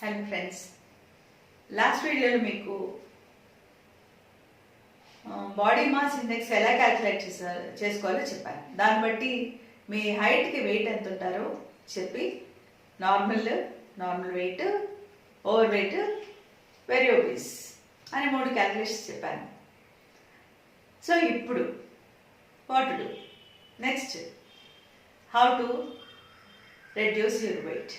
Hello friends, last వీడియోలో మీకు body mass index ఎలా క్యాలిక్యులేట్ చేసుకోవాలో చెప్పాను. దాన్ని బట్టి మీ హైట్కి వెయిట్ ఎంత ఉంటారో చెప్పి normal weight, over weight, very obese అని 3 క్యాలిక్యులేషన్స్ చెప్పాను. సో ఇప్పుడు what to do next, how to reduce your weight.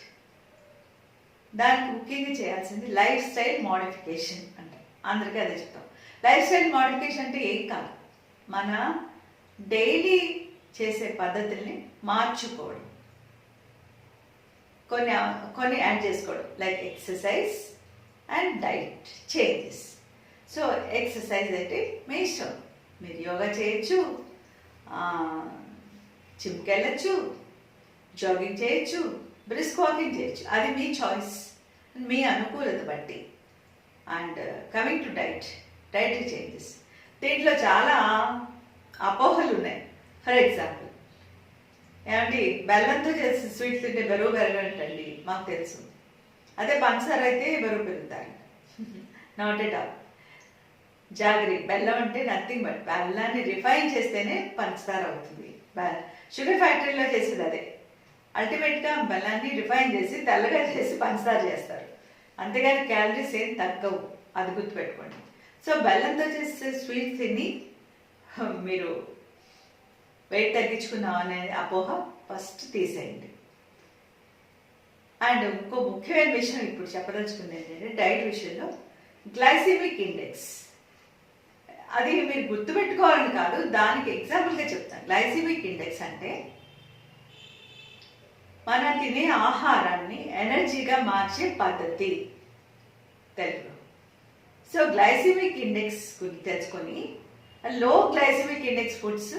దానికి ముఖ్యంగా చేయాల్సింది లైఫ్ స్టైల్ మోడిఫికేషన్ అంటే అందరికీ అదే చెప్తాం. లైఫ్ స్టైల్ మోడిఫికేషన్ అంటే ఏం కాదు, మన డైలీ చేసే పద్ధతుల్ని మార్చుకోవడం, కొన్ని యాడ్ చేసుకోవడం, like exercise and diet changes. So exercise అంటే మీ ఇష్టం, మీరు యోగా చేయొచ్చు, జిమ్కి వెళ్ళచ్చు, జాగింగ్ చేయొచ్చు, బ్రిస్క్ వాకింగ్ చేయొచ్చు, అది మీ చాయిస్, మీ అనుకూలత బట్టి. And coming to diet changes, దీంట్లో చాలా అపోహలు ఉన్నాయి. ఫర్ ఎగ్జాంపుల్, ఏమంటే బెల్లంతో చేసిన స్వీట్స్ తింటే బరువు పెరగంటండి, మాకు తెలుసు. అదే పంచదార అయితే బరువు పెరుగుతారు. Not at all. జాగ్రీ, బెల్లం అంటే నథింగ్ బట్ బెల్లాన్ని రిఫైన్ చేస్తేనే పంచదార అవుతుంది. షుగర్ ఫ్యాక్టరీలో చేసేది అదే. అల్టిమేట్గా బెల్లాన్ని రిఫైన్ చేసి తెల్లగా చేసి పంచదార చేస్తారు, అంతేగాని క్యాలరీస్ ఏం తగ్గవు, అది గుర్తుపెట్టుకోండి. సో బెల్లంతో చేసే స్వీట్స్ తిని మీరు వెయిట్ తగ్గించుకున్నాం అనే అపోహ ఫస్ట్ తీసేయండి. అండ్ ఇంకో ముఖ్యమైన విషయం ఇప్పుడు చెప్పదలుచుకుంది ఏంటంటే, డైట్ విషయంలో గ్లైసిమిక్ ఇండెక్స్, అది మీరు గుర్తుపెట్టుకోవాలని కాదు, దానికి ఎగ్జాంపుల్గా చెప్తాను. గ్లైసిమిక్ ఇండెక్స్ అంటే మన తినే ఆహారాన్ని ఎనర్జీగా మార్చే పద్ధతి తెలుగు. సో గ్లైసిమిక్ ఇండెక్స్ గురించి తెలుసుకొని, low glycemic index foods,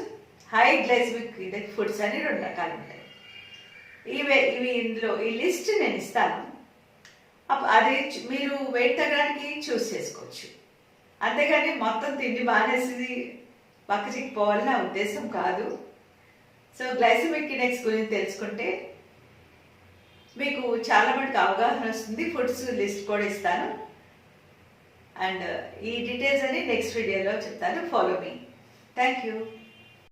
high glycemic index foods అని 2 రకాలు ఉంటాయి. ఇవి ఇందులో ఈ లిస్ట్ నేను ఇస్తాను, అది మీరు వెయిట్ తగ్గడానికి చూస్ చేసుకోవచ్చు. అంతేగాని మొత్తం తిండి మానేసి పక్క చిక్కిపోవాలని నా ఉద్దేశం కాదు. సో గ్లైసిమిక్ ఇండెక్స్ గురించి తెలుసుకుంటే మీకు చాలా మటుకు అవగాహన వస్తుంది. ఫుడ్స్ లిస్ట్ కూడా ఇస్తాను, అండ్ ఈ డీటెయిల్స్ అని నెక్స్ట్ వీడియోలో చెప్తాను. Follow me. Thank you.